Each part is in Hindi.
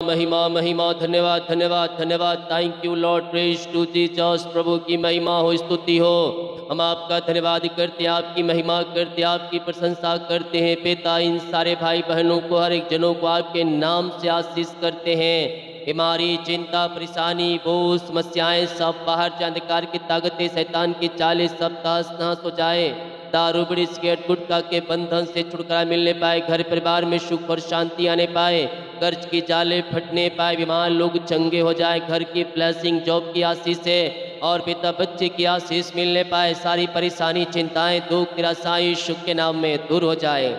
महिमा महिमा, धन्यवाद धन्यवाद धन्यवाद। Thank you Lord, praise to Jesus. प्रभु की महिमा हो, स्तुति हो। हम आपका धन्यवाद करते हैं, आपकी महिमा करते हैं, आपकी प्रशंसा करते हैं। पिता, इन सारे भाई बहनों को, हर एक जनों को आपके नाम से आशीष करते हैं। बीमारी, चिंता, परेशानी, बोझ, समस्याएं सब बाहर से, अंधकार की ताकतें, शैतान की चालें सब तहस नहस हो जाए। दारू, बीड़ी, सिगरेट, गुटखा के बंधन से छुटकारा मिलने पाए। घर परिवार में सुख और शांति आने पाए। कर्ज की जाले फटने पाए। बीमार लोग चंगे हो जाए। घर की ब्लेसिंग, जॉब की आशीष है और पिता बच्चे की आशीष मिलने पाए। सारी परेशानी, चिंताएं, दुख, निराशाएं यीशु के नाम में दूर हो जाए।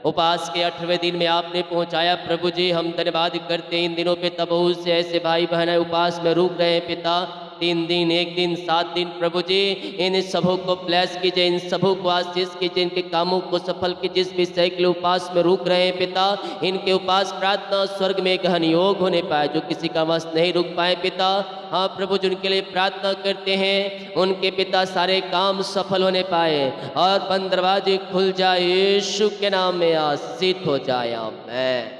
उपवास के 8वें दिन में आपने पहुंचाया प्रभु जी, हम धन्यवाद करते हैं। इन दिनों पे तब बहुत से ऐसे भाई बहन उपवास में रुक रहे हैं पिता, 3 दिन, 1 दिन, 7 दिन। प्रभु जी, इन सबों को ब्लेस कीजिए, इन सबों को आशीष कीजिए, इनके कामों को सफल कीजिए। जिस विषय के लिए उपवास में रुक रहे हैं पिता, इनके उपवास प्रार्थना स्वर्ग में गहन योग होने पाए। जो किसी का वश नहीं रुक पाए पिता, हाँ प्रभु जी, उनके लिए प्रार्थना करते हैं, उनके पिता सारे काम सफल होने पाए और बंद दरवाजे खुल जाए। यीशु के नाम में आशीष हो जाए। आमीन।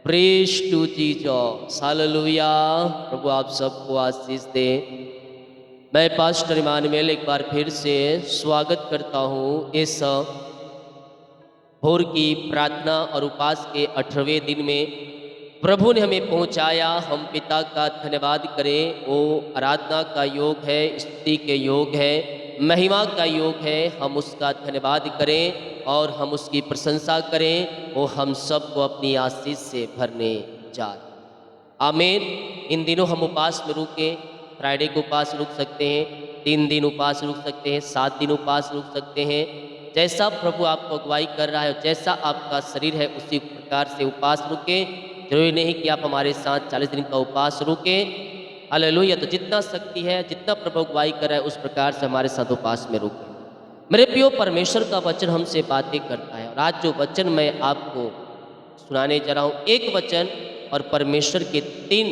Praise to Jesus, hallelujah. प्रभु आप सबको आशीष दे। मैं पास्टर इमानुएल एक बार फिर से स्वागत करता हूँ इस भोर की प्रार्थना और उपवास के 18वें दिन में। प्रभु ने हमें पहुंचाया, हम पिता का धन्यवाद करें। वो आराधना का योग है, स्तुति के योग है, महिमा का योग है। हम उसका धन्यवाद करें और हम उसकी प्रशंसा करें। वो हम सबको अपनी आशीष से भरने जा रहे। आमीन। इन दिनों हम उपवास में रुके। फ्राइडे को उपवास रुक सकते हैं, 3 दिन उपवास रुक सकते हैं, 7 दिन उपवास रुक सकते हैं। जैसा प्रभु आपको अगुवाई कर रहा है, जैसा आपका शरीर है, उसी प्रकार से उपवास रुके। जरूरी नहीं कि आप हमारे साथ 40 दिन का उपवास रुके। हालेलुया। तो जितना शक्ति है, जितना प्रभु अगुवाई कर रहा है, उस प्रकार से हमारे साथ उपवास में रुके। मेरे प्रियो, परमेश्वर का वचन हमसे बातें करता है और आज जो वचन मैं आपको सुनाने जा रहा हूँ, एक वचन और परमेश्वर के 3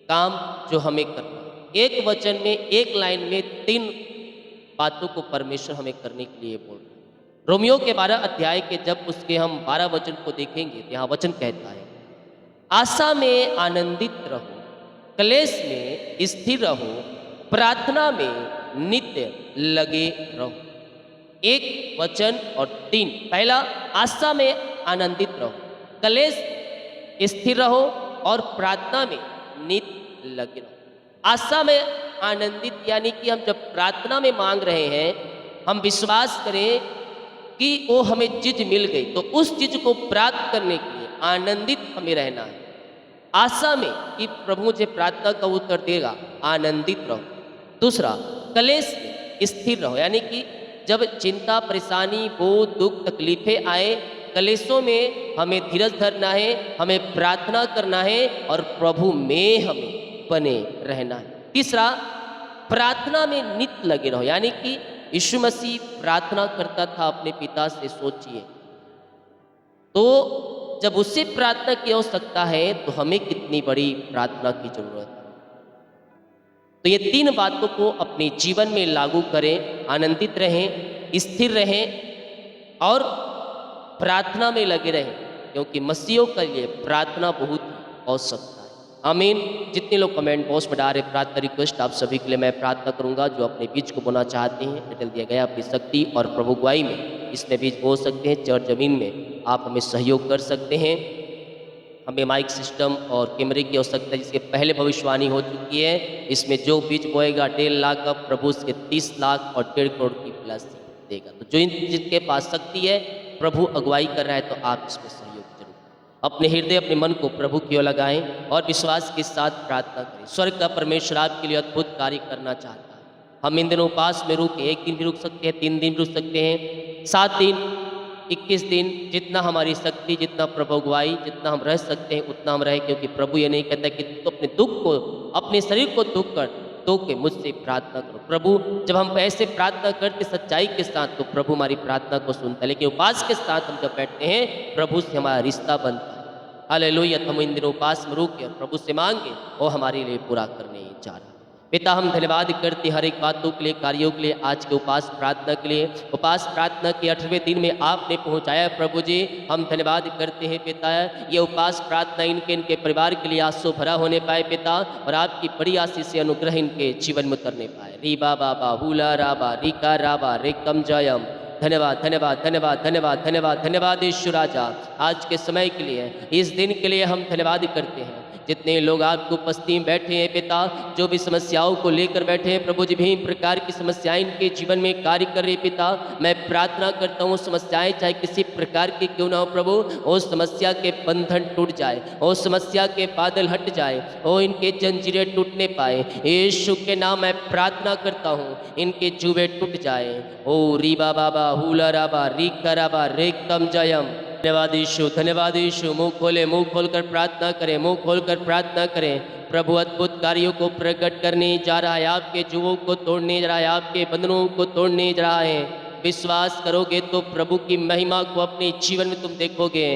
काम जो हमें करना है। एक वचन में, एक लाइन में 3 बातों को परमेश्वर हमें करने के लिए बोल रहा है। रोमियो के 12 अध्याय के जब उसके हम 12 वचन को देखेंगे तो यहाँ वचन कहता है, आशा में आनंदित रहो, क्लेश में स्थिर रहो, प्रार्थना में नित्य लगे रहो। एक वचन और 3। पहला, आशा में आनंदित रहो, क्लेश स्थिर रहो और प्रार्थना में नित्य लगे रहो। आशा में आनंदित यानी कि हम जब प्रार्थना में मांग रहे हैं, हम विश्वास करें कि वो हमें चीज मिल गई, तो उस चीज को प्राप्त करने के लिए आनंदित हमें रहना है। आशा में कि प्रभु मुझे प्रार्थना का उत्तर देगा, आनंदित रहो। दूसरा, क्लेश में स्थिर रहो, यानी कि जब चिंता, परेशानी, बोझ, दुख, तकलीफें आए, क्लेशों में हमें धीरज धरना है, हमें प्रार्थना करना है और प्रभु में हमें बने रहना है। तीसरा, प्रार्थना में नित्य लगे रहो, यानी कि यीशु मसीह प्रार्थना करता था अपने पिता से। सोचिए, तो जब उससे प्रार्थना की आवश्यकता है तो हमें कितनी बड़ी प्रार्थना की जरूरत है। तो ये 3 बातों को अपने जीवन में लागू करें। आनंदित रहें, स्थिर रहें और प्रार्थना में लगे रहें, क्योंकि मसीहों के लिए प्रार्थना बहुत आवश्यकता है। आमीन। जितने लोग कमेंट बॉक्स में डाल रहे प्रार्थना रिक्वेस्ट, आप सभी के लिए मैं प्रार्थना करूंगा। जो अपने बीज को बोना चाहते हैं, डिटेल दिया गया अपनी शक्ति और प्रभु गुआई में इसमें बीज बो सकते हैं। चर्च जमीन में आप हमें सहयोग कर सकते हैं। हमें माइक सिस्टम और कैमरे की आवश्यकता है, जिसके पहले भविष्यवाणी हो चुकी है। इसमें जो बीज बोएगा 1.5 लाख का, प्रभु उसके 30 लाख और 1.5 करोड़ की ब्लेसिंग देगा। तो जो जिनके पास शक्ति है, प्रभु अगुवाई कर रहा है, तो आप इसमें सहयोग जरूर अपने हृदय, अपने मन को प्रभु की ओर लगाएं और विश्वास के साथ प्रार्थना करें। स्वर्ग का परमेश्वर आपके लिए अद्भुत कार्य करना चाहता है। हम इन दिनों उपवास में रुक 1 दिन भी रुक सकते हैं, 3 दिन रुक सकते हैं, 7 दिन, 21 दिन, जितना हमारी शक्ति, जितना प्रभु अगुवाई, जितना हम रह सकते हैं उतना हम रहें। क्योंकि प्रभु ये नहीं कहता कि तो अपने दुख को, अपने शरीर को दुख कर दो के मुझसे प्रार्थना करो। प्रभु जब हम ऐसे प्रार्थना करते सच्चाई के साथ, तो प्रभु हमारी प्रार्थना को सुनता है। लेकिन उपवास के साथ हम जब बैठते हैं, प्रभु से हमारा रिश्ता बनता है। हालेलुया। हम इन दिनों उपवास में रुक के प्रभु से मांगे, वो हमारे लिए पूरा करने जा रहा है। पिता हम धन्यवाद करते हैं हर एक बातों के लिए, कार्यों के लिए, आज के उपास प्रार्थना के लिए। उपास प्रार्थना के 8वें दिन में आपने पहुंचाया प्रभु जी, हम धन्यवाद करते हैं पिता। ये उपास प्रार्थना इनके परिवार के लिए आंसू भरा होने पाए पिता, और आपकी बड़ी आशीष से अनुग्रह इनके जीवन में उतरने पाए। री बाबा हुला राबा रिका राबा रे कम जयम। धन्यवाद धन्यवाद धन्यवाद धन्यवाद धन्यवाद धन्यवाद ईश्वर राजा, आज के समय के लिए, इस दिन के लिए हम धन्यवाद करते हैं। जितने लोग आपकी उपस्थिति में बैठे हैं पिता, जो भी समस्याओं को लेकर बैठे हैं प्रभु जी, विभिन्न प्रकार की समस्याएं इनके जीवन में कार्य कर रही पिता, मैं प्रार्थना करता हूँ समस्याएं चाहे किसी प्रकार की क्यों ना हो प्रभु, उस समस्या के बंधन टूट जाए, उस समस्या के बादल हट जाए, वो इनके जंजीरें टूटने पाए। यीशु के नाम मैं प्रार्थना करता हूँ, इनके जुए टूट जाए। ओ रीबा बाबा हुला राबा री कराबा रे कम जयम। धन्यवाद यीशु, धन्यवाद यीशु। मुंह खोल कर प्रार्थना करें, मुंह खोल कर प्रार्थना करें। प्रभु अद्भुत कार्यों को प्रकट करने जा रहा है, आपके जुओं को तोड़ने जा रहा है, आपके बंधनों को तोड़ने जा रहा है। विश्वास करोगे तो प्रभु की महिमा को अपने जीवन में तुम देखोगे।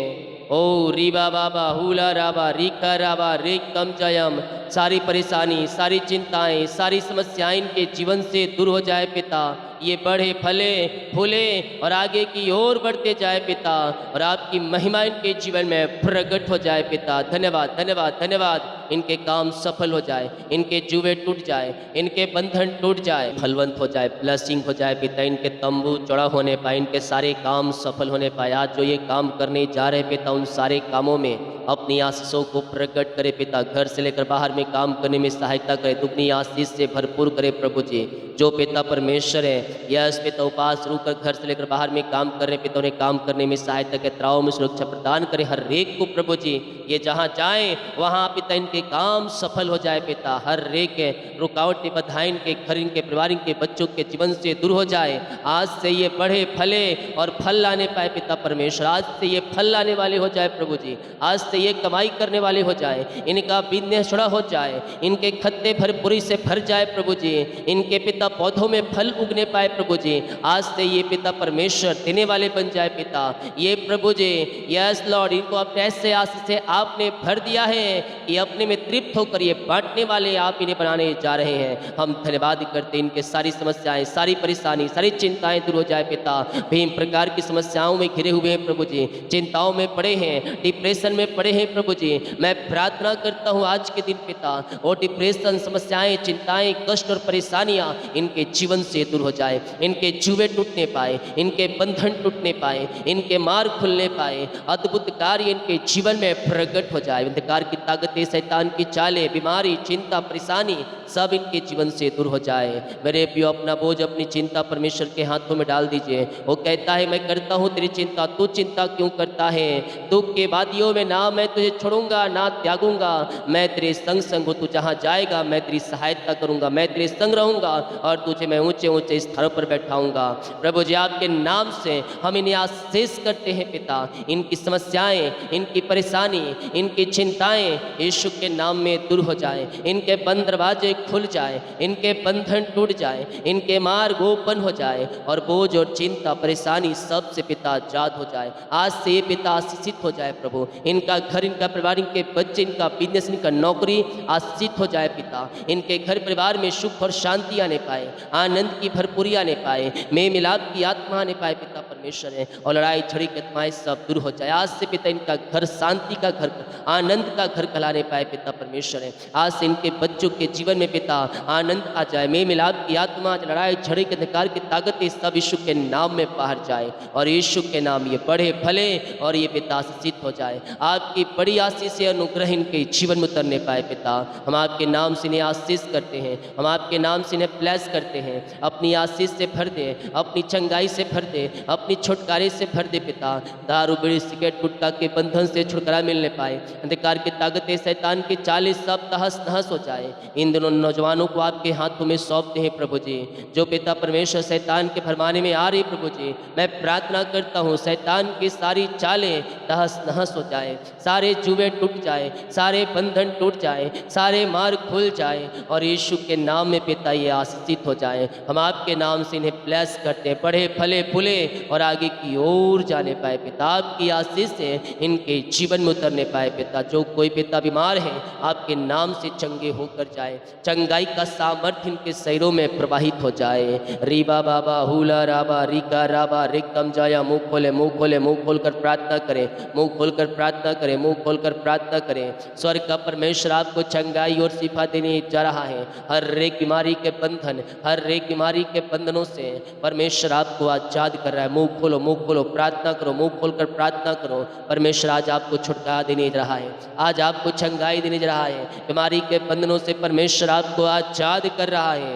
ओ रीबा बाबा हुला राबा रीका राबा रे कम जयम। सारी परेशानी, सारी चिंताएं, सारी समस्याएं इनके जीवन से दूर हो जाए पिता। ये बढ़े, फले, फूले और आगे की ओर बढ़ते जाए पिता, और आपकी महिमा इनके जीवन में प्रकट हो जाए पिता। धन्यवाद धन्यवाद धन्यवाद। इनके काम सफल हो जाए, इनके जुए टूट जाए, इनके बंधन टूट जाए, फलवंत हो जाए, ब्लेसिंग हो जाए पिता। इनके तंबू चौड़ा होने पाए, इनके सारे काम सफल होने पाए। आज जो ये काम करने जा रहे पिता, उन सारे कामों में अपनी आशीषों को प्रकट करे पिता। घर से लेकर बाहर में काम करने में सहायता करे, दुगनी आशीष से भरपूर करे प्रभु जी। जो पिता परमेश्वर है, यस पिता, उपास रूप कर घर से लेकर बाहर में काम कर रहे पिता, उन्हें काम करने में सहायता के त्राव में सुरक्षा प्रदान करे हर एक को प्रभु जी। ये जहाँ जाए वहाँ पिता इनके काम सफल हो जाए पिता। हर एक रुकावटें बाधाएं इनके घर, इनके परिवार, इनके बच्चों के जीवन से दूर हो जाए। आज से ये बढ़े, फले और फल लाने पाए पिता परमेश्वर। आज से ये फल लाने वाले हो जाए प्रभु जी। आज से ये कमाई करने वाले हो जाए, इनका बिजनेस छोड़ा हो जाए, इनके खत्ते भरपूरी से भर जाए प्रभु जी। इनके पिता पौधों में फल उगने पाए प्रभु जी। आज से ये पिता परमेश्वर देने वाले बन जाए पिता। ये प्रभु जी, यस लॉर्ड, इनको अपने ऐसे आशीष से आपने भर दिया है कि अपने में तृप्त होकर ये बांटने वाले आप इन्हें बनाने जा रहे हैं। हम धन्यवाद करते हैं। इनके सारी समस्याएं, सारी परेशानी, सारी चिंताएं दूर हो जाए पिता। विभिन्न प्रकार की समस्याओं में घिरे हुए हैं प्रभु जी, चिंताओं में पड़े हैं, डिप्रेशन में पड़े हैं प्रभु जी। मैं प्रार्थना करता हूँ आज के दिन पिता, और डिप्रेशन, समस्याएं, चिंताएं, कष्ट और परेशानियां इनके जीवन से दूर हो जाए। इनके जुए टूटने पाए, इनके बंधन टूटने पाए, इनके मार्ग खुलने पाए, अद्भुत कार्य इनके जीवन में प्रकट हो जाए। अंधकार की ताकतें, शैतान की चालें, बीमारी, चिंता, परेशानी सब इनके जीवन से दूर हो जाए। मेरे प्रियो, अपना बोझ, अपनी चिंता परमेश्वर के हाथों में डाल दीजिए। वो कहता है, मैं करता हूँ तेरी चिंता, तू चिंता क्यों करता है? दुख के वादियों में ना मैं तुझे छोड़ूंगा, ना त्यागूंगा। मैं तेरे संग संग हूँ, तू जहाँ जाएगा मैं तेरी सहायता करूंगा, मैं तेरे संग रहूंगा और तुझे मैं ऊंचे ऊंचे स्थानों पर बैठाऊंगा। प्रभु जी, आपके नाम से हम इन्हें आशीष करते हैं पिता। इनकी समस्याएं, इनकी परेशानी, इनकी चिंताएं यीशु के नाम में दूर हो जाए। इनके बंद दरवाजे खुल जाए, इनके बंधन टूट जाए, इनके मार्ग ओपन हो जाए, और बोझ और चिंता, परेशानी सब से पिता आजाद हो जाए। आज से ये पिता आशीषित हो जाए प्रभु। इनका घर, इनका परिवार, इनके बच्चे, इनका बिजनेस, इनका नौकरी आशीषित हो जाए पिता। इनके घर परिवार में सुख और शांति आने पाए, आनंद की भरपूरी आने पाए, मेल मिलाप की आत्मा आने पाए पिता परमेश्वर है, और लड़ाई झड़ी की आत्माएं सब दूर हो जाए। आज से पिता इनका घर शांति का घर, आनंद का घर कहलाने पाए पिता परमेश्वर है। आज से इनके बच्चों के जीवन में पिता आनंद आ जाए, मेल मिलाप की आत्मा, लड़ाई झड़ी के अंधकार की ताकतें सब यीशु के नाम में बाहर जाए, और यीशु के नाम ये बढ़े, फले और ये पिता आशीषित हो जाए। आपकी बड़ी आशीष से अनुग्रह इनके जीवन में उतरने पाए पिता। हम आपके नाम से इन्हें आशीष करते हैं, हम आपके नाम से इन्हें ब्लेस करते हैं। अपनी आशीष से भर दे, अपनी चंगाई से भर दे, अपनी छुटकारे से भर दे पिता। दारू, बीड़ी, सिगरेट, गुटखा के बंधन से छुटकारा मिलने पाए, अंधकार की ताकतें, शैतान की चालें सब तहस नहस हो जाए। इन दोनों नौजवानों को आपके हाथों में सौंपते हैं प्रभु जी, जो पिता परमेश्वर शैतान के फरमाने में आ रही प्रभु जी। मैं प्रार्थना करता हूँ, शैतान की सारी चालें तहस नहस हो जाए, सारे जुए टूट जाए, सारे बंधन टूट जाए, सारे मार्ग खुल जाए और यीशु के नाम में पिता ये आशीषित हो जाए। हम आपके नाम से इन्हें ब्लेस करते हैं, बढ़े फले फूले और आगे की ओर जाने पाए पिता। आपकी आशीष से इनके जीवन में उतरने पाए पिता। जो कोई पिता बीमार है आपके नाम से चंगे होकर जाए, चंगाई का सामर्थ्य इनके शरीरों में प्रवाहित हो जाए। रीबा बाबा हुला राबा रिका राबा रिकम जाया। मुंह खोले, मुंह खोले, मुंह खोलकर प्रार्थना करें, मुंह खोलकर प्रार्थना करें, मुंह खोलकर प्रार्थना करें। स्वर्ग का परमेश्वर आपको चंगाई और शिफा देने जा रहा है। हर एक बीमारी के बंधन, हर एक बीमारी के बंधनों से परमेश्वर आपको आजाद कर रहा है। मुंह खोलो, मुंह खोलो, प्रार्थना करो, मुंह खोलकर प्रार्थना करो। परमेश्वर आज आपको छुटकारा देने जा रहा है, आज आपको चंगाई देने जा रहा है। बीमारी के बंधनों से परमेश्वर आपको आजाद कर रहा है।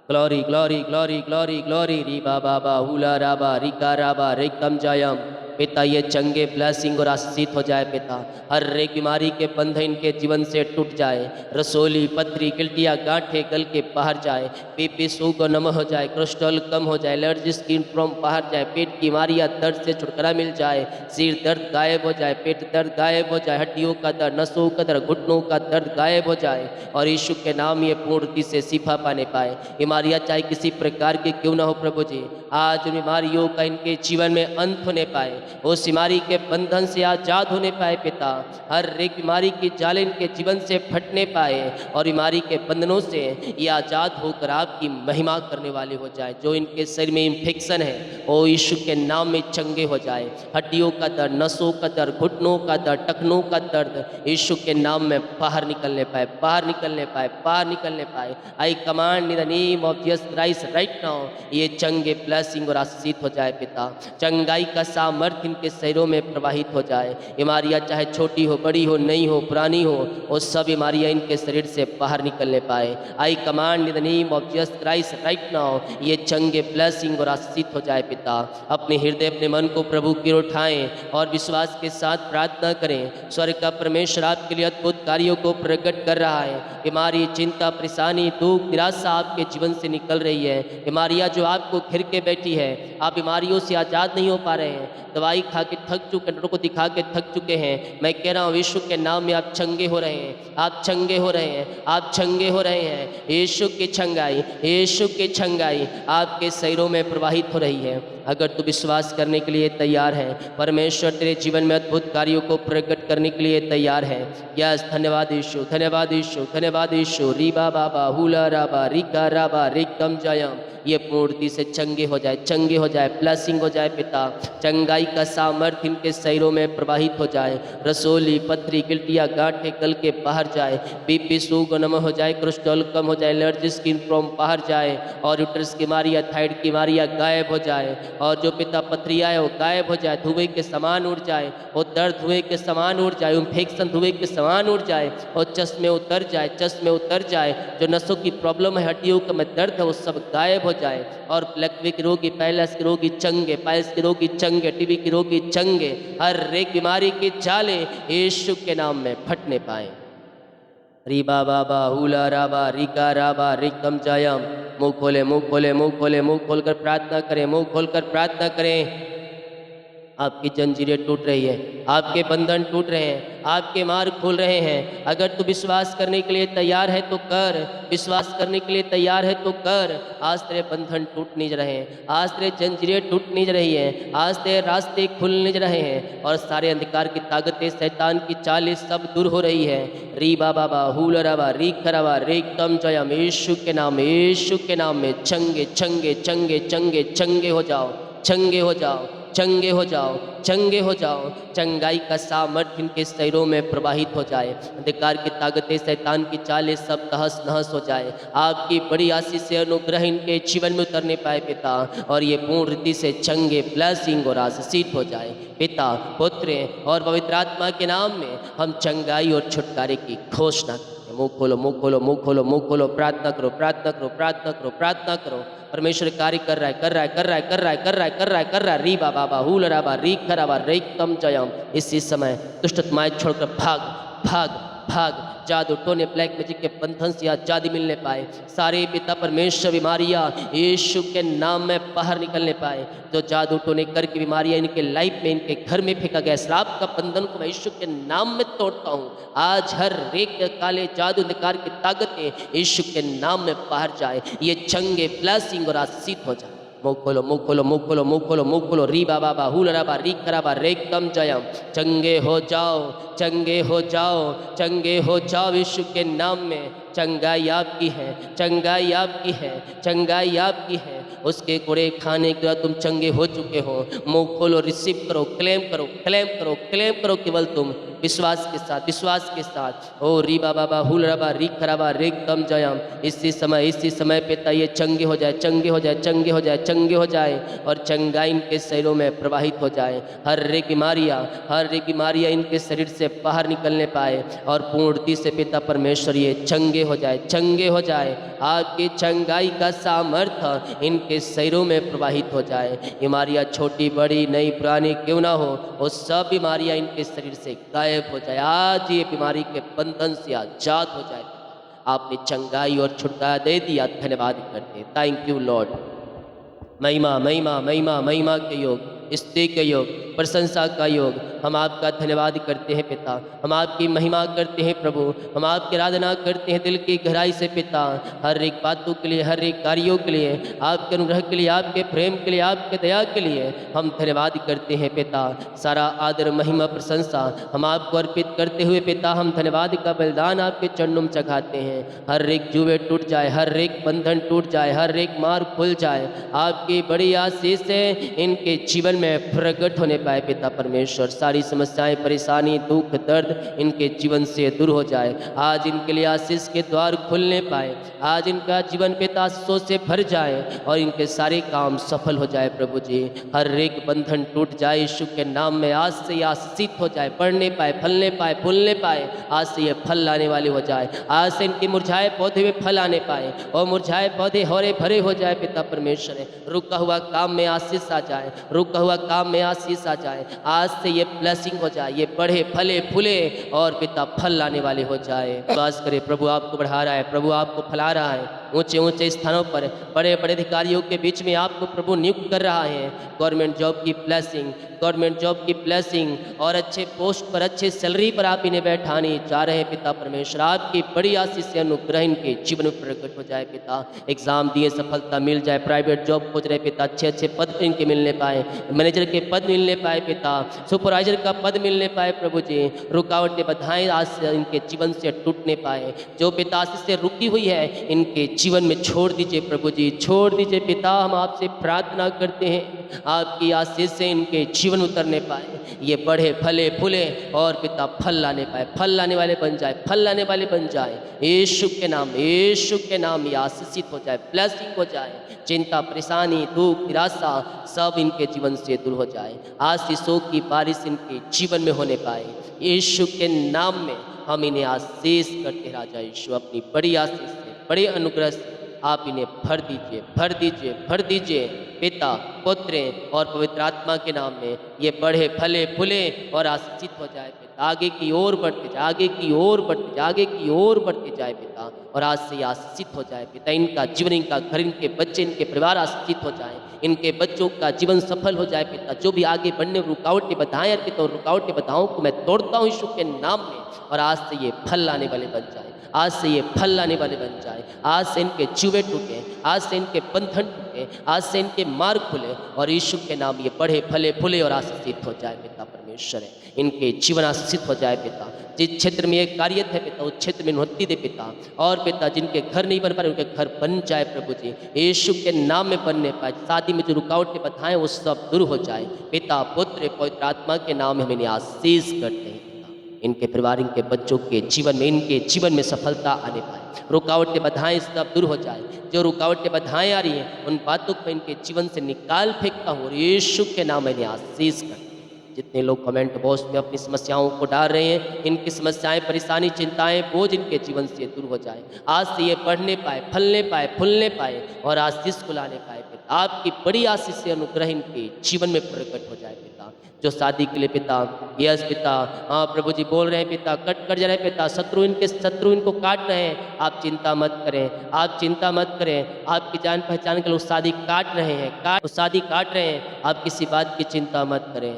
Glory glory glory glory glory. री बाबा बा हुला राबा रिका राबा रिकम जायम। पिता ये चंगे ब्लेसिंग और आशीषित हो जाए पिता। हर एक बीमारी के बंधन इनके जीवन से टूट जाए। रसोली पथरी गिल्टियाँ गांठे गल के बाहर जाए। बीपी शुगर नम हो जाए, कोलेस्ट्रॉल कम हो जाए, एलर्जी स्किन प्रॉब्लम बाहर जाए, पेट की बीमारियाँ दर्द से छुटकारा मिल जाए, सिर दर्द गायब हो जाए, पेट दर्द गायब हो जाए, हड्डियों का दर्द, नसों का दर्द, घुटनों का दर्द गायब हो जाए और यीशु के नाम ये पूर्णति से शिफा पाने पाए। बीमारियाँ चाहे किसी प्रकार की क्यों ना हो प्रभु जी, आज उन बीमारियों का इनके जीवन में अंत होने पाए, उस बीमारी के बंधन से आजाद होने पाए पिता। हर एक बीमारी की जाल इनके जीवन से फटने पाए और बीमारी के बंधनों से ये आजाद होकर आपकी महिमा करने वाले हो जाए। जो इनके शरीर में इन्फेक्शन है वो यीशु के नाम में चंगे हो जाए। हड्डियों का दर्द, नसों का दर्द, घुटनों का दर्द, टखनों का दर्द यीशु के नाम में बाहर निकलने पाए, बाहर निकलने पाए, बाहर निकलने पाए। आई command in the name of Jesus Christ right now, ये चंगे ब्लेसिंग और आशीषित हो जाए पिता। चंगाई का सामर्थ्य इनके शरीरों में प्रवाहित हो जाए। बीमारियां चाहे छोटी हो, बड़ी हो, नई हो, पुरानी हो, वो सब बीमारियां इनके शरीर से बाहर निकलने पाए। आई command in the name of Jesus Christ right now, ये चंगे ब्लेसिंग और आशीषित हो जाए पिता। अपने हृदय, अपने मन को प्रभु की ओर उठाएं और विश्वास के साथ प्रार्थना करें। स्वर्ग का परमेश्वर आपके लिए अद्भुत कार्यों को प्रकट कर रहा है। बीमारी, चिंता, परेशानी, दुख, निराशा आपके जीवन से निकल रही है। बीमारियां जो आपको घिर के बैठी है, आप बीमारियों से आज़ाद नहीं हो पा रहे हैं, दवाई खा के थक चुके, डॉक्टर को दिखा के थक चुके हैं। मैं कह रहा हूँ यीशु के नाम में आप चंगे हो रहे हैं, आप चंगे हो रहे हैं, आप चंगे हो रहे हैं। यीशु की चंगाई, यीशु की चंगाई आपके शरीरों में प्रवाहित हो रही है। अगर तू विश्वास करने के लिए तैयार है, परमेश्वर तेरे जीवन में अद्भुत कार्यों को प्रकट करने के लिए तैयार है। यस, धन्यवाद यीशु, धन्यवाद यीशु, धन्यवाद यीशु। रीबा बाबा हुला राबा रिका राबा रिकम जायम। ये पूर्ति से चंगे हो जाए, चंगे हो जाए, ब्लेसिंग हो जाए पिता। चंगाई का सामर्थ्य इनके शरीरों में प्रवाहित हो जाए। रसोली पथरी गिल्टियाँ गांठे गल के बाहर जाए, बीपी शुगर नम हो जाए, कोलेस्ट्रॉल कम हो जाए, एलर्जी स्किन प्रॉब्लम बाहर जाए और यूट्रस की बीमारियाँ, थायराइड की बीमारियाँ गायब हो जाए और जो पिता पथरियाँ है वो गायब हो जाए, धुएं के समान उड़ जाए, वो दर्द धुएं के समान उड़ जाए, इन्फेक्शन धुएं के समान उड़ जाए और चश्मे उतर जाए, चश्मे उतर जाए। जो नसों की प्रॉब्लम है, हड्डियों का में दर्द है, वो सब गायब हो जाए और लकवे के रोगी, पैलस के रोगी चंगे, पाइल्स के रोगी चंगे, टीबी के रोगी चंगे, हर एक बीमारी की जाले यीशु के नाम में फटने पाए। रीबा बाबा हुला राबा रिका राबा रिकम जायम। मुंह खोले, मुंह खोले, मुंह खोले, मुंह खोलकर प्रार्थना करें, मुंह खोलकर प्रार्थना करें। आपकी जंजीरें टूट रही है, आपके बंधन टूट रहे हैं, आपके मार्ग खुल रहे हैं। अगर तू विश्वास करने के लिए तैयार है तो कर, विश्वास करने के लिए तैयार है तो कर। आज तेरे बंधन टूट नहीं रहे हैं, आज तेरे जंजीरें टूट नहीं रही हैं, आज तेरे रास्ते खुल नहीं रहे हैं और सारे अंधकार की ताकतें, शैतान की चालें सब दूर हो रही है। री बाबा बा हुल रबा री खराबा रे कम जयम। यीशु के नाम, यीशु के नाम में चंगे चंगे चंगे चंगे चंगे हो जाओ, चंगे हो जाओ, चंगे हो जाओ, चंगे हो जाओ। चंगाई का सामर्थ्य इनके शरीरों में प्रवाहित हो जाए। अंधकार की ताकतें, शैतान की चालें सब तहस नहस हो जाए। आपकी बड़ी आशीष से अनुग्रह इनके जीवन में उतरने पाए पिता और ये पूर्ण रीति से चंगे ब्लेसिंग और आशीषित हो जाए। पिता, पुत्र और पवित्र आत्मा के नाम में हम चंगाई और छुटकारे की घोषणा करते हैं। मुँह खोलो, मुँह खोलो, मुँह खोलो, मुँह खोलो, प्रार्थना करो, प्रार्थना करो, प्रार्थना करो, प्रार्थना करो। परमेश्वर कार्य कर रहा है, कर रहा है, कर रहा है, कर रहा है, कर रहा है, कर रहा है, कर रहा है। री बाबा बा हुल राबा री खराबा रे कम जयम। इसी समय दुष्ट आत्माएं छोड़कर भाग, भाग, भाग, जादू टोने ब्लैक मैजिक के बंधन से आज़ादी मिलने पाए। सारे पिता परमेश्वर बीमारियाँ यीशु के नाम में बाहर निकलने पाए। जो जादू टोने करके बीमारियाँ इनके लाइफ में, इनके घर में फेंका गया, श्राप का बंधन को मैं यीशु के नाम में तोड़ता हूँ। आज हर एक काले जादू अंधकार की ताकतें यीशु के नाम में बाहर जाए। ये चंगे ब्लेसिंग और आशीष हो जाए। मुँह खोलो, मुँह खोलो, मुँह खोलो, मुँह खोलो, मुँह खोलो। री बाबा बा हुल रबा री खराबा रेकम जयम। चंगे हो जाओ, चंगे हो जाओ, चंगे हो जाओ यीशु के नाम में। चंगाई आपकी है, चंगाई आपकी है, चंगाई आपकी है। उसके कोड़े खाने के बाद तुम चंगे हो चुके हो। मुँह खोलो, रिसीव करो, क्लेम करो, क्लेम करो, क्लेम करो। केवल तुम विश्वास के साथ, विश्वास के साथ। ओ री बाबा बा हुल रबा री खराबा रेकम जयम। इसी समय पिता ये चंगे हो जाए, चंगे हो जाए, चंगे हो जाए, चंगे हो जाए और चंगाई इनके शरीरों में प्रवाहित हो जाए। हर एक बीमारियाँ इनके शरीर से बाहर निकलने पाए और पूर्णति से पिता परमेश्वर ये चंगे हो जाए, चंगे हो जाए। आपकी चंगाई का सामर्थ्य इनके शरीरों में प्रवाहित हो जाए। बीमारियाँ छोटी बड़ी नई पुरानी क्यों ना हो, वो सब बीमारियाँ इनके शरीर से गायब हो जाए। आज ये बीमारी के बंधन से आजाद हो जाए। आपने चंगाई और छुटकारा दे दिया, धन्यवाद करते। Thank you Lord. महिमा महिमा महिमा महिमा के योग, स्तुति के योग, प्रशंसा का योग हम आपका धन्यवाद करते हैं पिता। हम आपकी महिमा करते हैं प्रभु। हम आपकी आराधना करते हैं दिल की गहराई से पिता। हर एक बातों के लिए, हर एक कार्यों के लिए, आपके अनुग्रह के लिए, आपके प्रेम के लिए, आपके दया के लिए हम धन्यवाद करते हैं पिता। सारा आदर महिमा प्रशंसा हम आपको अर्पित करते हुए पिता हम धन्यवाद का बलिदान आपके चरणों में चढ़ाते हैं। हर एक जुए टूट जाए, हर एक बंधन टूट जाए, हर एक मार्ग खुल जाए। आपकी बड़ी आशीष से इनके जीवन में प्रकट होने पाए पिता परमेश्वर। सारी समस्याएं, परेशानी, दुख, दर्द इनके जीवन से दूर हो जाए। आज इनके लिए आशीष के द्वार खुलने पाए। आज इनका जीवन पिता आशीषों से भर जाए और इनके सारे काम सफल हो जाए प्रभु जी। हर एक बंधन टूट जाए यीशु के नाम में। आज से ये आशीषित हो जाए, बढ़ने पाए, फलने पाए, फूलने पाए। आज से ये फल लाने वाले हो जाए। आज से इनके मुरझाए पौधे में फल आने पाए और मुरझाए पौधे हरे भरे हो जाए पिता परमेश्वर। रुका हुआ काम में आशीष आ जाए, रुका हुआ काम में आशीष आ जाए। आज से ये ब्लेसिंग हो जाए, ये बढ़े, फले, फूले और पिता फल लाने वाले हो जाए। विश्वास करे प्रभु आपको बढ़ा रहा है, प्रभु आपको फैला रहा है। ऊंचे ऊंचे स्थानों पर बड़े बड़े अधिकारियों के बीच में आपको प्रभु नियुक्त कर रहा है। गवर्नमेंट जॉब की ब्लेसिंग, गवर्नमेंट जॉब की ब्लेसिंग और अच्छे पोस्ट पर, अच्छे सैलरी पर आप इन्हें बैठाने जा रहे हैं पिता परमेश्वर। आपकी बड़ी आशीष से अनुग्रह इनके जीवन में प्रकट हो जाए पिता। एग्जाम दिए सफलता मिल जाए, प्राइवेट जॉब खोज रहे पिता, अच्छे अच्छे पद इनके मिलने पाए, मैनेजर के पद मिलने पाए पिता, सुपरवाइजर का पद मिलने पाए प्रभु जी। रुकावटें बाधाएं आज से इनके जीवन से टूटने पाए। जो पिता आशीष से रुकी हुई है इनके जीवन में छोड़ दीजिए प्रभु जी, छोड़ दीजिए पिता। हम आपसे प्रार्थना करते हैं आपकी आशीष से इनके जीवन उतरने पाए, ये बढ़े, फले, फूले और पिता फल लाने पाए, फल लाने वाले बन जाए, फल लाने वाले बन जाए। यीशु के नाम, यीशु के नाम ये आशीषित हो जाए, ब्लेसिंग हो जाए। चिंता, परेशानी, दुख, निराशा सब इनके जीवन से दूर हो जाए। आशीषों की बारिश इनके जीवन में होने पाए। यीशु के नाम में हम इन्हें आशीष करते राजा यीशु, अपनी बड़ी आशीष से, बड़े अनुग्रह से आप इन्हें भर दीजिए, भर दीजिए, भर दीजिए पिता, पुत्र और पवित्र आत्मा के नाम में। ये बढ़े, फले, फूले और आशीषित हो जाए पिता। आगे की ओर बढ़ते जाए, आगे की ओर बढ़ते जाए, आगे की ओर बढ़ते जाए पिता। और आज से आशीषित हो जाए पिता। इनका जीवन, इनका घर, इनके बच्चे, इनके परिवार आशीषित हो जाए। इनके बच्चों का जीवन सफल हो जाए पिता। जो भी आगे बढ़ने रुकावटें बाधाएं पिता, और रुकावटें बाधाओं को मैं तोड़ता हूँ यीशु के नाम में। और आज से ये फल लाने वाले बन जाए, आज से ये फल लाने वाले बन जाए। आज से इनके जुए टूटे, आज से इनके बंधन टूटे, आज से इनके मार्ग खुले और यीशु के नाम ये बढ़े, फले, फूले और आशीषित हो जाए पिता परमेश्वर। इनके जीवन आशीषित हो जाए पिता। जिस क्षेत्र में ये कार्यरत है पिता, उस क्षेत्र में उन्नति दे पिता। और पिता जिनके घर नहीं बन पा रहे उनके घर बन जाए प्रभु जी, यीशु के नाम में बनने पाए। शादी में जो रुकावटें बाधाएं वो सब दूर हो जाए पिता, पुत्र, पवित्र आत्मा के नाम में हम इन्हें आशीष करते हैं। इनके परिवार, इनके बच्चों के जीवन में, इनके जीवन में सफलता आने पाए। रुकावटें बाधाएं सब दूर हो जाए। जो रुकावटें बाधाएं आ रही हैं उन बातों को इनके जीवन से निकाल फेंकता हूँ और यीशु के नाम में इन्हें आशीष करते हैं। जितने लोग कमेंट बॉक्स में अपनी समस्याओं को डाल रहे हैं, इनकी समस्याएं, परेशानी, चिंताएं, बोझ इनके जीवन से दूर हो जाए। आज से ये बढ़ने पाए, फलने पाए, फूलने पाए और आशीष को लाने पाए पिता। आपकी बड़ी आशीष से अनुग्रह इनके जीवन में प्रकट हो जाए पिता। जो शादी के लिए पिता, यस पिता, हाँ प्रभु जी बोल रहे हैं पिता, कट कर जा रहे हैं पिता, शत्रु इनको काट रहे हैं, आप चिंता मत करें, आप चिंता मत करें, आपकी जान पहचान के लोग शादी काट रहे हैं, शादी काट रहे हैं, आप किसी बात की चिंता मत करें,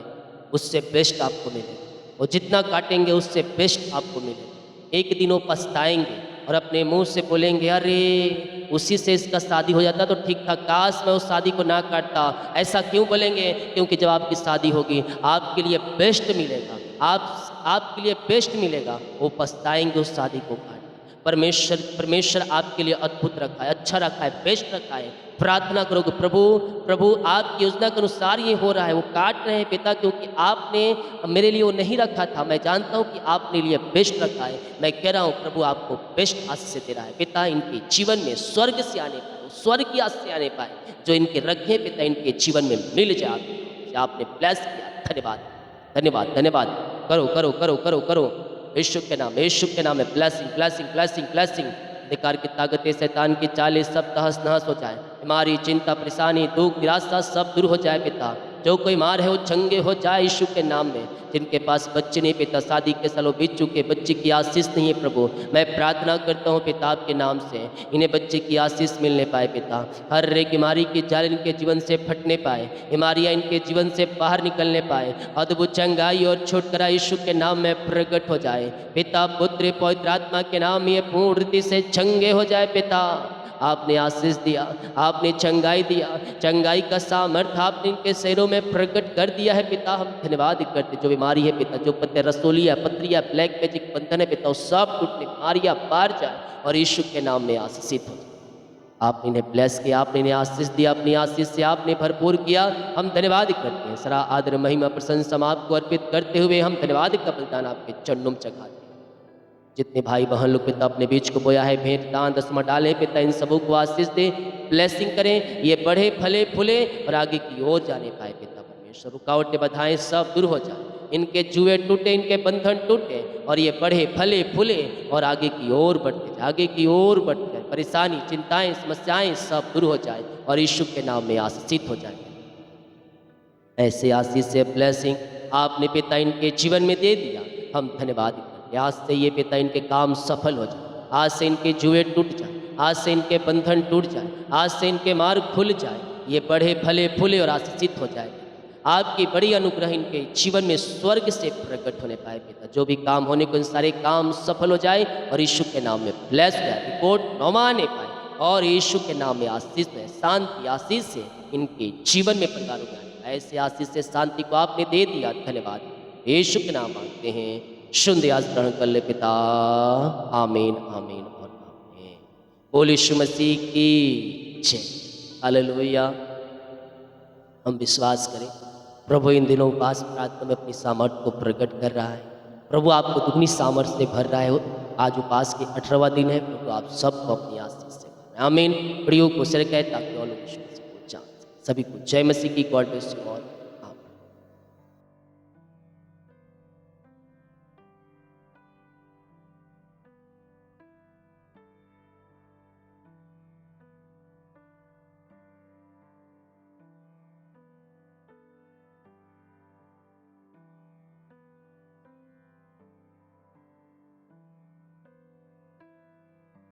उससे बेस्ट आपको मिलेगा, और जितना काटेंगे उससे बेस्ट आपको मिलेगा। एक दिन वो पछताएंगे और अपने मुंह से बोलेंगे, अरे उसी से इसका शादी हो जाता तो ठीक था, काश मैं उस शादी को ना काटता। ऐसा क्यों बोलेंगे? क्योंकि जब आपकी शादी होगी आपके लिए बेस्ट मिलेगा, आपके लिए बेस्ट मिलेगा, वो पछताएंगे उस शादी को काट। परमेश्वर आपके लिए अद्भुत रखा है, अच्छा रखा है, बेस्ट रखा है। प्रार्थना करोगे, प्रभु आपकी योजना के अनुसार ये हो रहा है, वो काट रहे हैं पिता, क्योंकि आपने मेरे लिए वो नहीं रखा था, मैं जानता हूँ कि आपने लिए बेस्ट रखा है। मैं कह रहा हूँ प्रभु आपको बेस्ट आशीष से दे रहा है पिता, इनके जीवन में स्वर्ग से आने पाए, स्वर्ग की आशीष से आने पाए, जो इनके रखे पिता इनके जीवन में मिल जाए। आपने ब्लेस किया, धन्यवाद धन्यवाद धन्यवाद। करो करो करो करो करो, यीशु के नाम, यीशु के नाम में ब्लेसिंग ब्लेसिंग ब्लेसिंग ब्लेसिंग। अधिकार की ताकतें, शैतान की चालें सब तहस नहस हो जाए, हमारी चिंता परेशानी दुख निराशा सब दूर हो जाए पिता। जो कोई मार है वो चंगे हो जाए यीशु के नाम में। जिनके पास बच्चे नहीं पिता, शादी के सालों बीत चुके, बच्चे की आशीष नहीं है प्रभु, मैं प्रार्थना करता हूँ पिता आपके नाम से इन्हें बच्चे की आशीष मिलने पाए पिता। हर एक बीमारी की जाल इनके जीवन से फटने पाए, बीमारियाँ इनके जीवन से बाहर निकलने पाए, अद्भुत चंगाई और छुटकारा यीशु के नाम में प्रकट हो जाए पिता। पुत्र पवित्र आत्मा के नाम में ये पूर्ण रीति से चंगे हो जाए पिता। आपने आशीष दिया, आपने चंगाई दिया, चंगाई का सामर्थ्य आपने इनके शरीरों में प्रकट कर दिया है पिता। हम धन्यवाद करते, जो बीमारी है पिता, जो पत्ते रसोलिया पत्रिया ब्लैक मैजिक बंधन है पिता, वो सब टूटने, बीमारियाँ बाहर जाए और यीशु के नाम में आशीषित हो जाए। आपने इन्हें ब्लेस किया, आपने इन्हें आशीष दिया, अपनी आशीष से आपने भरपूर किया। हम धन्यवाद करते हैं, सारा आदर महिमा प्रशंसा आपको अर्पित करते हुए हम धन्यवाद का बलिदान आपके चरणों में चढ़ाते हैं। जितने भाई बहन लोग पिता अपने बीच को बोया है, भेंट दान दसमा डाले पिता, इन सबों को आशीष दे, ब्लेसिंग करें, ये बढ़े फले फूले और आगे की ओर जाने पाए पिता परमेश्वर। रुकावटें बाधाएं सब दूर हो जाए, इनके जुए टूटे, इनके बंधन टूटे और ये बढ़े फले फूले और आगे की ओर बढ़ते जाए, आगे की ओर बढ़ते जाए। परेशानी चिंताएं समस्याएं सब दूर हो जाए और यीशु के नाम में आशीषित हो जाए। ऐसे आशीष से ब्लेसिंग आपने पिता इनके जीवन में दे दिया, हम धन्यवाद करते। आज से ये पिता इनके काम सफल हो जाए, आज से इनके जुए टूट जाए, आज से इनके बंधन टूट जाए, आज से इनके मार्ग खुल जाए, ये बढ़े फले फूले और आशीषित हो जाए। आपकी बड़ी अनुग्रह इनके जीवन में स्वर्ग से प्रकट होने पाए पिता। जो भी काम होने को, इन सारे काम सफल हो जाए और यीशु के नाम में ब्लेस हो जाए, रिपोर्ट नौमाने पाए और यीशु के नाम में आशीष में शांति आशीष से इनके जीवन में प्रकार हो जाए। ऐसे आशीष से शांति को आपने दे दिया, धन्यवाद। यीशु के नाम मांगते हैं, शुद्ध आज ग्रहण कर ले पिता, आमीन आमीन और आमीन। बोल यीशु मसीह की जय, हालेलुया। हम विश्वास करें प्रभु इन दिनों उपास प्रार्थना में अपनी सामर्थ्य को प्रकट कर रहा है। प्रभु आपको दुगनी सामर्थ्य से भर रहा है। आज उपास के 18वां दिन है, प्रभु आप सबको अपनी आशीष से भर रहे हैं। आमीन। प्रियो को सिर कहता कि और लोग यीशु मसीह को जान सकें। सभी को जय मसीह की, गॉड ब्लेस यू ऑल।